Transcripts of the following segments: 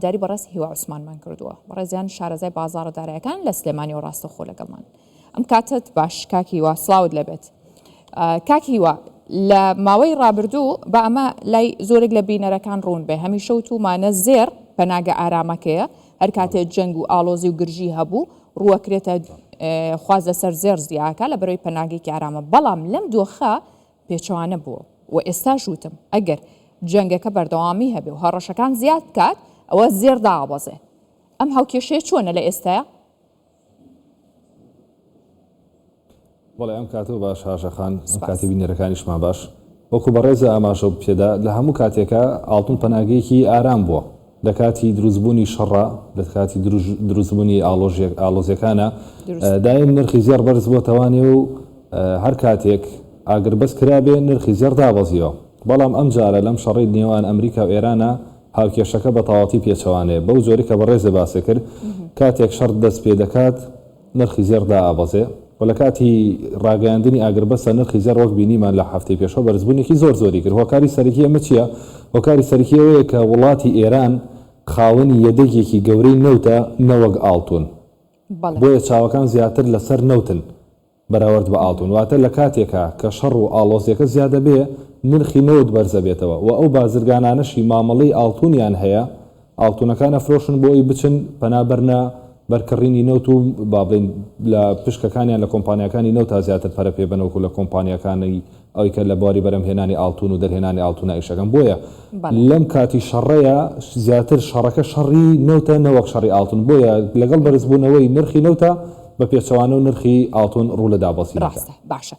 جاری بەڕاست هیوا عوسمانمان کردووە بەڕێزیان شارەزای بازاڕەدارایەکان لە سلێمانی و ڕاستەخۆ لەگەڵمان ئەم کاتت باش کاکی هیوا سڵاوت لەبێت کاکی هیوا لە ماوەی ڕابردوو بە ئەمە لای زۆرێک لە بینەرەکان ڕوون بێ هەمیشە وتومانە زێر پەناگە ئارامەکەیە هەر کاتێک جەنگ و ئاڵۆزی و گرژی هەبوو ڕووەکرێتە خواز لەسەر زێر زیاکە لە بەرەوەی پەناگێکی ئارامە بەڵام لەم دۆخە پێچەوانە بووە و ئێستاش وتم ئەگەر جەنگەکە بەردەوامی هەبێ و هەڕەشەکان زیاد بکات ئەوە زێر داوەزێ ئەم هاوکێشەیە چۆنە لە ئێستاە؟ بەڵێ ئەم کاتەوە باش هاشەخان ئەم کاتی بینەرەکانیشمان باش وەکو بەڕێزە ئاماژە پێدا لە هەموو کاتێکە ئاڵتون پەناگەیەکی ئارام بووە لە کاتی دروستبوونی شەڕە لە کاتی دروستبوونی ئاڵۆزیەکانە دایم نرخی زێر بەرز بووە تەوانێ و هەر کاتێک ئاگربەس کرابێ نرخی زێر دابەزیەوە بەڵام ئەم جارە لەم شەڕی نێوان ئەمریکا و ئێرانە هاوکێشەکە بە تەواوەتی پێچەوانەیە بەو جۆری کە بەڕێزە باسێ کرد کاتێک شەڕ دەست پێ دەکات نرخی زێر دابەزێ و لە کاتی ڕاگەیاندنی ئاگربەسە نرخی زێر وەک بینیمان لە هەفتەی پێشەوە بەرزبوونێکی زۆری کرد هۆکاری سەرەکی ئەمە چییە؟ هۆکاری سەرەکی ئەوەیە کە وڵاتی ئێران خاوەنی یەدەگێکی گەورەی نەوتە نەوەک ئاڵتون بۆیە چاوەکان زیاتر لەسەر نەوتن بەراورد بە ئاڵتون واتە لە کاتێکە کە شەڕ و ئاڵۆزیەکە زیادە بێ نرخی نەوت بەرزە بێتەوە و ئەو بازرگانانەشی مامەڵەی ئاڵتونیان هەیە ئاڵتونەکانە فرۆشن بۆی بچن پەنابەرنە بەرکڕینی نەوت و بابڵین لە پشکەکانیان لە کۆمپانیەکانی نەوت تا زیاتر پەرە پێ بنەوەکو لە کۆمپانیەکانی ئەوی کە لە بواری بەرەمهێنانی ئاڵتون و دەرهێنانی ئاڵتونە ئیشەکەن بۆیە لەم کاتی شەڕەیە زیاتر شەڕەکە شەڕی نەوتە نەوەک شەڕی ئاڵتون بۆیە لەگەڵ بەرزبوونەوەی نرخی نەوتە بە پێچەوانە و نرخی ئاڵتون ڕوو لە دابەسی ڕاستە باشە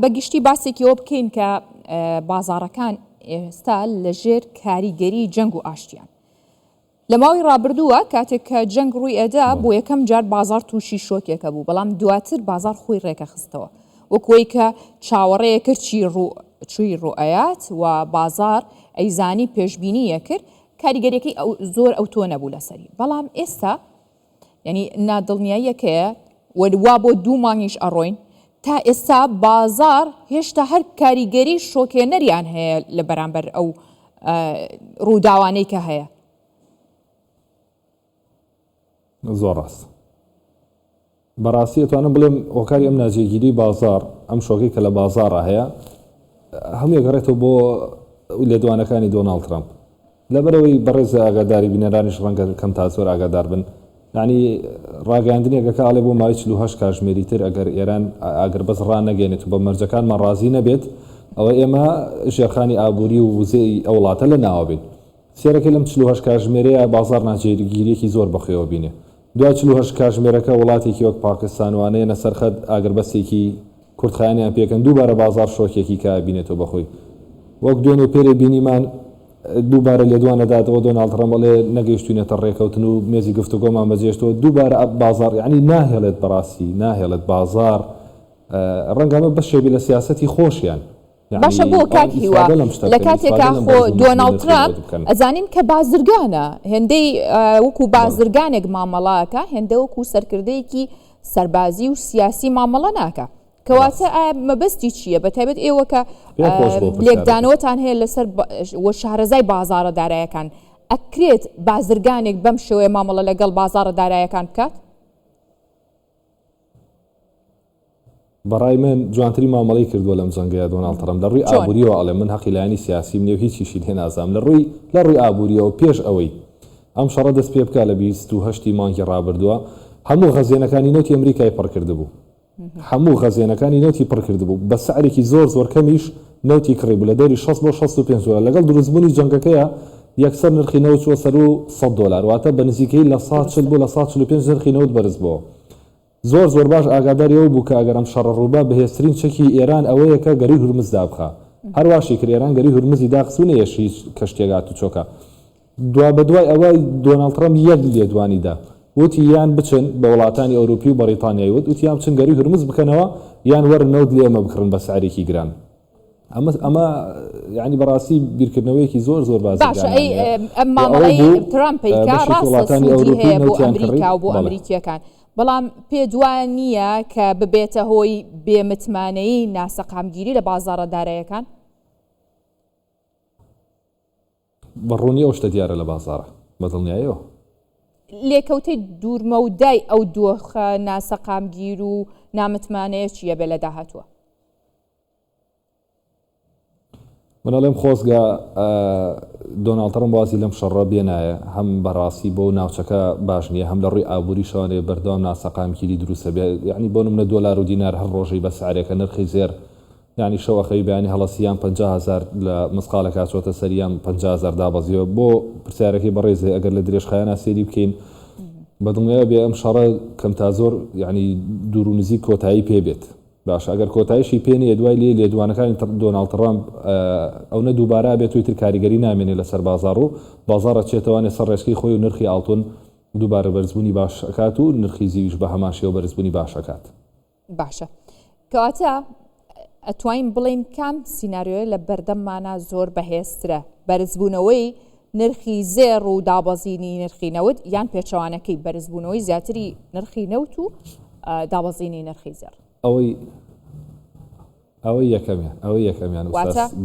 بەگشتی باسێکیەوە بکەین کە بازاڕەکان ئێستا لەژێر کاریگەری جەنگ و ئاشتیان لە ماوەی ڕابردووە کاتێک کە جەنگ ڕووی ئەدا بۆ یەکەم جار بازار تووشی شۆکێکە بوو بەڵام دواتر بازار خۆی ڕێکە خستەوە وەکوەی کە چاوەڕێیە کرد چووی ڕوئەیات و بازار ئەیزانی پێشبینیە کرد کاریگەریەکەی زۆر ئەو تۆ نەبوو لەسەری بەڵام ئێستا یعنی نادڵنیاییەکەیە وەوا بۆ 2 مانگیش ئەڕۆین تا ئێستا بازار هێشتا هەر کاریگەری شۆکێنەریان هەیە لە بەرامبەر ئەو ڕووداوانەی کە هەیە زۆر ڕاست بەڕاستی ئەتوانم بڵێم هۆکاری ئەم ناجێگیری بازار ئەم شۆکەی کە لە بازارە هەیە هەموو گەڕێتەوە بۆ لێدوانەکانی دۆناڵد ترامپ لەبەرەوەی بەڕێزە ئاگاداری بینەرانیش ڕەنگە کەم تا زۆر ئاگادار بن یعنی ڕاگەاندنێکەکە ئاڵێ بۆ ماوەی 48 کاتژمێری تر ئەگەر ئێران ئاگربەس ڕانەگەێنێت و بە مەرجەکانمان ڕازی نەبێت ئەوە ئێمە ژێرخانی ئابووری و وزەی ئەو وڵاتە لە ناوە بین سێرەکە لەم 48 کاتژمێرەیە بازار ناجێگیریەکی زۆر بەخێوە بینێ دوای 48 کاتژمێرەکە وڵاتێکی وەک پاکستانوانەیە سەرخەت ئاگربەسێکی کورتخایانیان پێکەن دووبارە بازار شۆکێکی کا بینێتەوە بەخۆی وەک دوێنێ پێرێ بینیمان دووبارە لێدوانەداتەوە دۆناڵد ترامپ بڵێ نەگەیشتوونێتە ڕێکەوتن و مێزی گفتوگۆمان بەجێشتەوە دووبارە بازار یعنی ناهێڵێت بەڕاستی ناهێڵێت بازار ڕەنگەمە بەشێبی لە سیاسەتی خۆشیان باشە بۆ کاک هیوا لە کاتێکا خۆ دۆناڵد ترامپ ئەزانین کە بازرگانە هێندەی وەکو بازرگانێک مامەڵاکە هێندە وەکو سەرکردەیەکی سەربازی و سیاسی مامەڵە ناکە کەواتە مەبەستی چییە بەتایبەت ئێوە کە لێکدانەوەتان هەیە لەسەر شارەزای بازارە دارایەکان ئەکرێت بازرگانێک بەم شێوەیە مامەڵە لەگەڵ بازارە دارایەکان بکات؟ بەڕای من جوانتری مامەڵەی کردووە لەم جەنگەیە دۆناڵد ترامپ لە ڕووی ئابووریەوە ئەڵێ من حەقی لایەنی سیاسی منێ و هیچیشی لێ نازانم لە ڕووی ئابووریەوە پێش ئەوەی ئەم شەڕە دەست پێ بکات لە 28 مانگی ڕابردووە هەموو غەزێنەکانی نەوتی ئەمریکای پڕکردبوو هەموو غەزێنەکانی نەوتی پڕکردبوو بە سعرێکی زۆر کەمیش نەوتی کڕیبوو لە دەوری 60 بۆ 65 لەگەڵ دروستبوونی جەنگەکەیە یەکسەر نرخی نەوت چووە سەر و $100 واتە بە نزیکەی لە 140 بۆ لە 145 نرخی نەوت بەرز بووە زۆر باش ئاگاداریەوە بوو کە ئەگەرم شەڕە ڕووبا بەهێزترین چەکی ئێران ئەوەیە کە گەری هورمز دابخا هەرواشی کرد ئێران گەری هورمزی داخسوونە یەشی کەشتێگات و چۆکە دوای ئەوەی دۆناڵد ترامپ یەک لێدوانیدا وتی یان بچن بە وڵاتانی ئەوروپی و بەریتانیای وتی یان بچن گەری هورمز بکەنەوە یان وەرن نەوت لێ ئێمە بکڕن بە سعرێکی گران ئەمە یعنی بەڕاستی بیرکردنەوەی زۆر باشە ئەم مامەڵەی ترامپیکا ڕاستە سوودی هەیە بۆ ئەمریکا و بۆ ئەمریکیەکان بەڵام پێ دوان نییە کە ببێتە هۆی بێمتمانەی ناسەقامگیری لە بازارە دارایەکان بەڕوونی ئەو شتە دیارە لە بازارە بەدڵنیایەوە لێکەوتەی دوورمە و دای ئەو دۆخە ناسەقامگیر و نامتمانەیە چییە بێ لە داهاتوە؟ منەڵێم خۆزگا دۆناڵد ترەمپ وازی لەم شەڕە بێنایە هەم بەڕاستی بۆ ناوچەکە باش نییە هەم لە ڕووی ئابووری شانێ بەردەوام ناسەقامگیری دروستە بێ یعنی بۆ نمونە دۆلار و دینار هەر ڕۆژەی بە سعرێکە نرخی زێر یعنی شەوەخەوی بەیانی هەڵەسییان 50,000 لە مسقالەکە چۆتە سەریان 50,000 دابەزیەوە بۆ پرسیارەکەی بەڕێزێ ئەگەر لە درێژخایانە سێری بکەین بەدڵنیایە بێ ئەم شەڕە کەم تا زۆر یعنی دوور و نزیک کۆتایی پێ بێت باش ئەگەر کۆتاییشی پێنیە دوای لێ لێدوانەکانی دۆناڵد ترەمپ ئەو نە دووبارە بێت توی تر کاریگەری نامێنێ لەسەر بازار و بازارە چێتەوانێ سەر ڕێژکەی خۆی و نرخی ئاڵتون دووبارە بەرزبوونی باشەکات و نرخی زیویش بە هەماشیەوە بەرزبوونی باشەکات. باشە کەواتە ئەتوانین بڵین کام سیناریۆی لە بەردەممانە زۆر بەهێزترە بەرزبوونەوەی نرخی زێر و دابەزینی نرخی نەوت یان پێچەوانەکەی بەرزبوونەوەی زیاتری نرخی نەوت و دابەزینی نرخی زێر ئەوەی یەکەمیان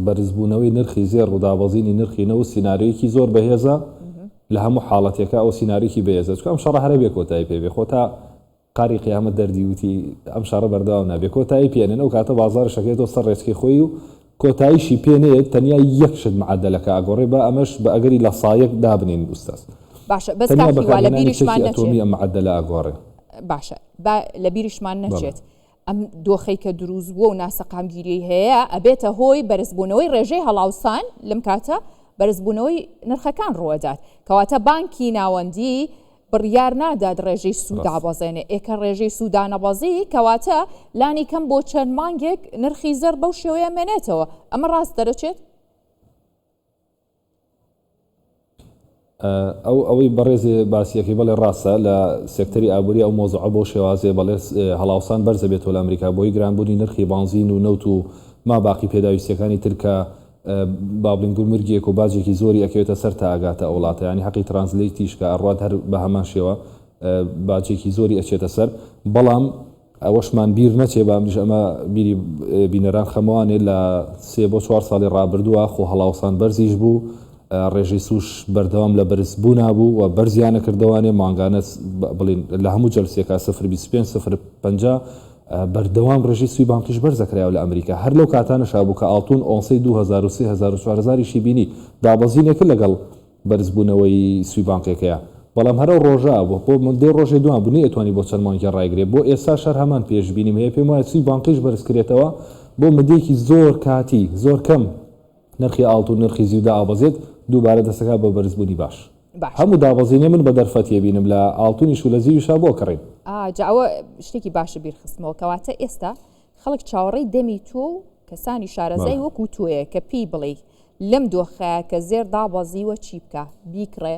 بەرزبوونەوەی نرخی زێر و دابەزینی نرخی نەوت سیناریۆیەکی زۆر بەهێزە لە هەموو حاڵەتێکە ئەو سیناریۆکی بەهێزە چکە ئەم شەڕە هەرە بێ کۆتایی پێبێ خۆ تا قاری قیامەت دەردیوتی ئەم شەڕە بەردەوام نابێ کۆتایی پێێنن ئەو کاتە بازارە شەکێتەوە سەر ڕێچکەی خۆی و کۆتاییشی پێنێت تەنیا یەک شت معدەلەکە ئەگۆڕێ بە ئەمەش بە ئەگەری لە سایەک دابنین ئوستاز باشە بەس کاکیوا لە بیریشمان نەچێت ئەم معدەلە ئەگۆڕێ باشە لە بیریشمان نەچێت ئەم دۆخەی کە دروست بووە و ناسەقامگیری هەیە ئەبێتە هۆی بەرزبوونەوەی ڕێژەی هەڵاوسان لەم کاتە بەرزبوونەوەی نرخەکان ڕوەدات کەواتە بانکی ناوەندی بڕیار نادات ڕێژەی سوودا بەزێنێ ئێکە ڕێژەی سوودانە بەزی کەواتە لانی کەم بۆ چەند مانگێک نرخی زەر بەو شێوەیە مێنێتەوە ئەمە ڕاست دەرەچێت؟ ئەوەی بەڕێزێ باسیەکەی بەڵێ ڕاستە لە سێکتەری ئابووری ئەو مۆزوعە بۆ شێوازێ بەڵێ هەڵاوسان بەرزە بێتەوە لە ئەمریکا بۆی گرانبوونی نرخی بانزین و نەوت و ما باقی پێداویستەکانی ترکە بابلین گورمرگێک و باجێکی زۆری ئەکەوێتە سەر تا ئاگاتە وڵاتە ینی حەقی ترانزلیتیشکە ئەڕات هەر بە هەمان شێوە باجێکی زۆری ئەچێتە سەر بەڵام ئەوەشمان بیر نەچێ بامریش ئەمە بیری بینەران خەموانێ لە 3 بۆ 4 ساڵی ڕابردووە خۆ هەڵاوسان بەرزیش بوو ڕێژەی سوش بەردەوام لە بەرزبوو نابوو و بەرزیانە کردوانێ مانگانە بڵین لە هەموو جەلسێکە 0.25 بەردەوام ڕێژی سوی بانکیش بەرزەکرایەوە لە ئەمریکا هەر لەو کاتانەشا بوو کە ئاڵتون ئۆنسەی 2000-4000 بینی دابەزینێکە لەگەڵ بەرزبوونەوەی سوی بانکێکەیە بەڵام هەرە ڕۆژە بۆ دێ ڕۆژێ دوان بوونی ئەتوانی بۆ چەند مانگی ڕایگرێت بۆ ئێستا شەر هەمان پێشبینیم هەیە پێم وایە سوی بانکیش بەرزکرێتەوە بۆ مدێکی زۆر کاتی زۆر کەم نرخی ئاڵتون نرخی زیودا ئابەزێت دووبارە دەستەکە بە بەرزبوونی باش هەموو دابەزینێ من بە دەرفەتیە بینم لە ئاڵتونیش و لە زیویشا بۆ کڕین جاوە شتێکی باشە بیرخستمەوە کەواتە ئێستا خەڵک چاوەڕێی دەمی تۆ و کەسانی شارەزای وەکو تۆیە کە پێی بڵێ لەم دۆخەیە کە زێر دابەزیوە چی بکە بیکڕێ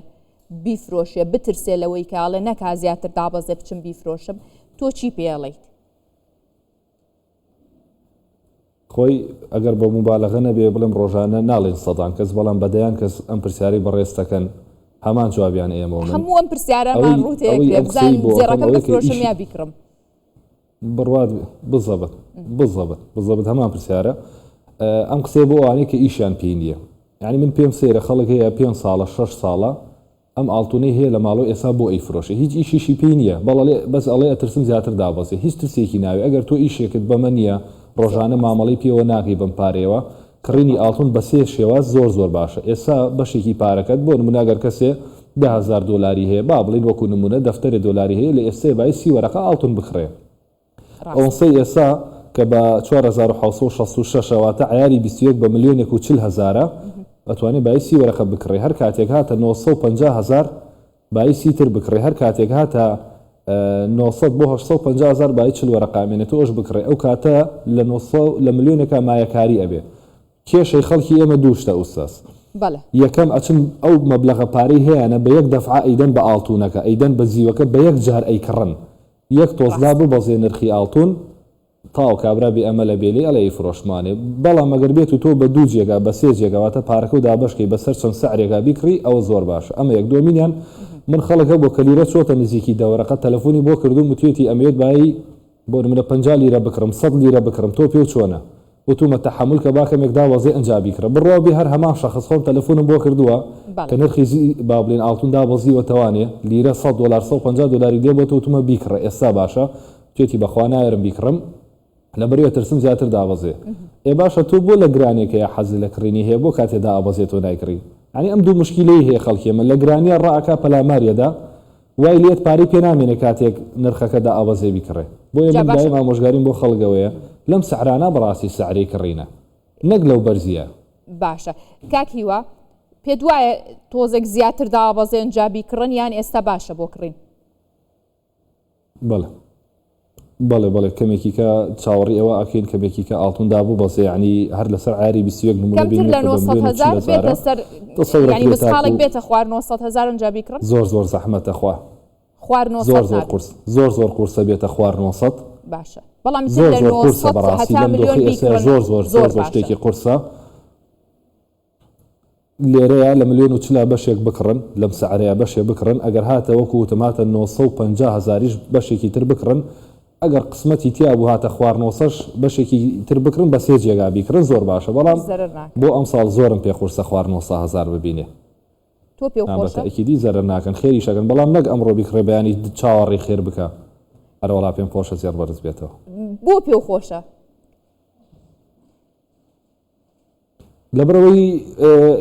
بیفرۆشێ بترسێ لەوەی کاڵێ نەکا زیاتر دابەزێ بچم بیفرۆشم تۆ چی پێڵێیت؟ خۆی ئەگەر بە موبالەغە نەبێ بڵم ڕۆژانە ناڵێن سەدان کەس بەڵام بەدەیان کەس ئەم پرسیاری بەڕێستەکەن هەمان جوابیان ئێمەوە هەموو ئەم پرسیارەمان ڕوتێک بزان زێڕەکەم بفرۆشم یا بیکڕم بڕوات بزەبت هەمان پرسیارە ئەم قسێ بۆ ئەوانەی کە ئیشیان پێی نییە یعنی من پێم سێرە خەڵک هەیە 5 ساڵە 6 ساڵە ئەم ئاڵتونەی هەیە لە ماڵەوە ئێستا بۆ ئەیفرۆشێ هیچ ئیشیشی پێی نییە بەڵێ بەس ئەڵێ ئەترسم زیاتر دابەزێ هیچ ترسێکی ناوێ ئەگەر تۆ ئیشێکت بەمە نییە ڕۆژانە مامەڵی پێوە ناکەی بەم پارەوە کڕینی ئاڵتون بە 3 شێواز زۆر باشە ئێستا بەشێکی پارەکەت بۆ نمونەگەر کەسێ $10,000 هەیە با بڵین وەکو نمونە دەفتەرێ دۆلاری هەیە لە ئێستا بای 30 وەرەقە ئاڵتون بکڕێ ئەوەی ئێستا کە بە 4,666 واتە عیاری 21 بە ملیۆنێک و 40,000 ئەتوانێت بای 30 وەرەقە بکڕێ هەر کاتێک هاتە 950,000 بای 30 تر بکڕێ هەر کاتێک هاتە 900 بۆ 850,000 بای 40 وەرەقامێنێت ئەوش بکڕێ ئەو کاتە لە ملیۆنێکە مایەکاری ئەبێ کێشەی خەڵکی ئێمە دووشتە ئوستاس یەکەم ئەچن ئەو مەبلەغە پارەی هەیەە بە یەک دەفعە ئەیدەن بە ئاڵتونەکە ئەیدەن بە زیوەکە بە یەک جار ئەیکڕن یەک تۆزدا ببەزێ نرخی ئاڵتون تاو کابرا بێ ئەمە لە بێلێ ئەڵێ فرۆشمانێ بەڵام ئەگەر بێت و تۆ بە 2 جێگا بە 3 جێگاواتە پارەکە و دابشکەی بەسەر چەند سعرێکا بیکڕی ئەوە زۆر باشە ئەمە یەک دومینیان من خەڵکە بۆ کەلیرە چۆتە نزیکی دەوەرەقە تەلەفۆنی بۆ کردوم وتوێتی ئەمەوێت بای بۆ منە 50 لیرە بکڕم 100 لیرە بکڕم تۆ پێ و چۆنە وتومە تەحمل کە باکەمێک داوەزێ ئەنجابی کرا بڕوا بێ هەر هەمان شەخص خۆم تەلەفۆنم بۆ کردووە کە نرخی با بڵێن ئاڵتون دابەزیوە تەوانێ لیرە $100 $150 دێ بۆ تومە بیکڕە ئێستا باشە توێتی بەخوا نایرم بیکڕم لەبەرەوە ترسم زیاتر دابەزێ ئێ باشە تۆ بۆ لە گرانێکەیە حەز لە کڕینی هەیە بۆ کاتێدا ئابەزێتەوە نایکڕی ینی ئەم دوو مشکلەی هەیە خەڵکی من لە گرانیە ڕائکا پەلاماریەدا وای لێت پارەی پێ نامێنێ کاتێک نرخەکەدا ئابەزێ بیکڕێ بۆ ئێمە دایم ئامۆژگاریم بۆ خەڵگەوەیە لەم سەعرانە بەڕاستی سەعرەی کڕینە نەک لەو بەرزیە باشە کاک هیوا پێ دوایە تۆزێک زیاتر دابەزێ ئەنجابی کڕن یان ئێستا باشە بۆ کڕین بەڵێ کەمێکی کە چاوەڕی ئەوە ئەکەین کەمێکی کە ئاڵتون دابوو بەسێ ینی هەر لەسەر عاری 21 نمونە بینی خاڵێک بێتە خوار 900,000 ئەنجابی کڕن زۆر زەحمەتە خوا خوار زۆر قورسە بێتە خوار 900 باشە بەڵام زۆر شتێکی قورسە لێرەیە لە ملیۆن و چلا بەشێک بکڕن لەم سەعرەیە بەشێ بکڕن ئەگەر هاتە وەکو وتماتە 950,000 بەشێکی تر بکڕن ئەگەر قسمەتی تیا بوو هاتە خوار 900 بەشێکی تر بکڕن بە سێ جێگا بیکڕن زۆر باشە بەڵام بۆ ئەم ساڵ زۆرم پێ قورسە خوار 900,000 ببینێ تۆ پێ ئەکیدی زەرەر ناکەن خێری شەکەن بەڵام نەک ئەمڕۆ بیکڕێ بەیانی چاوەڕێ خێر بکە هەروەڵا پێم خۆشە زیاد بەرز بێتەوە بۆ پێ خۆشە لەبەرەوەی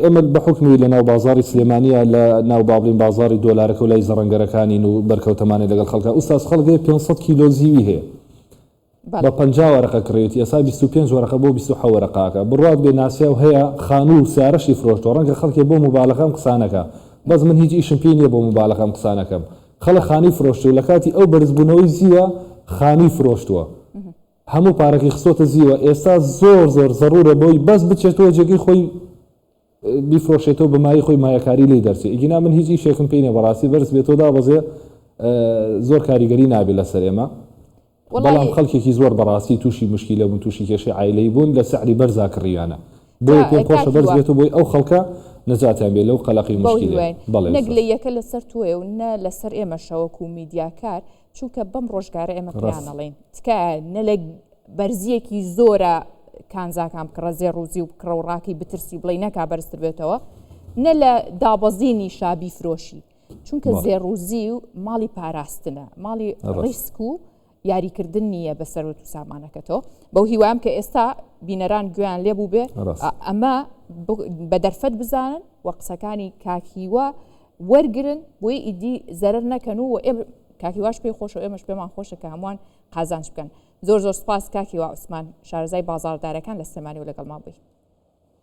ئێمە بە حکمی لە ناو بازاری سلێمانیە لە ناو بابلین بازاری دۆلارەکە و لای زەڕەنگەرەکانین و بەرکەوتەمانی لەگەڵ خەڵکە ئوستاز خەڵگەی 500 کیلۆ زیوی هەیە بە 50 وەرەقە کڕێت ئێستا 25 وەرەقە بۆ 27 وەرەقاکە بڕات بێ ناسیا و هەیە خانوو و سیارەشی فرۆشتەوە ڕەنگە خەڵکی بۆ مبالەغەم قسانەکە بەس من هیچ ئیشم پێ نییە بۆ مبالەغەم قسانەکەم خەڵک خانی فرۆشتووە لە کاتی ئەو بەرزبوونەوەی زیوە خانی فرۆشتووە هەموو پارەکی خسۆتە زیوە ئێستا زۆر زەڕورە بۆی بەس بچێتەوە جێگەی خۆی بیفرۆشێتەوە بەمای خۆی مایەکاری لی دەرچێت ئیگینا من هیچ شێکم پێی نە بەڕاستی بەرز بێتەوە دابەزێ زۆر کاریگەری نابێت لەسەر ئێمە بەڵام خەڵکێکی زۆر بەڕاستی تووشی مشکیلە بوون تووشی کێشەی عایلەی بوون لە سەعری بەرزا کڕیانە بۆیە پێم خۆشە بەرز بێتەوە بۆی ئەو خەڵکە نەجاتیان بێت لەو قەلەقی مشکیلە نەک لە یەکە لەسەر تۆیە و نە لەسەر ئێمە شەوەکو میدیاکار چونکە بەم ڕۆژگارە ئێمە پێیانەڵێن تکایە نە لە بەرزیەکی زۆرە کانزاکان بکڕە زێ ڕووزی و بکڕە و ڕاکی بترسی بڵێ نەکا بەرزتر بێتەوە نە لە دابەزینی شابی فرۆشی چونکە زێڕووزی و ماڵی پاراستنە ماڵی ڕیسک و یاریکردن نییە بەسەرەوە و سامانەکەتەوە بەو هیوام کە ئێستا بینەران گویان لێبوو بێ ئەمە بە دەرفەت بزانن و قسەکانی کاکیوە وەرگرن بۆی ئیدی زەرەر نەکەن و کاکیواش پێی خۆشە ئێمەش پێمان خۆشە کە هەمووان قازانج بکەن زۆر سپاس کاکیوا عوسمان شارەزای بازاڕدارەکان لە سلێمانی و لەگەڵمان بووی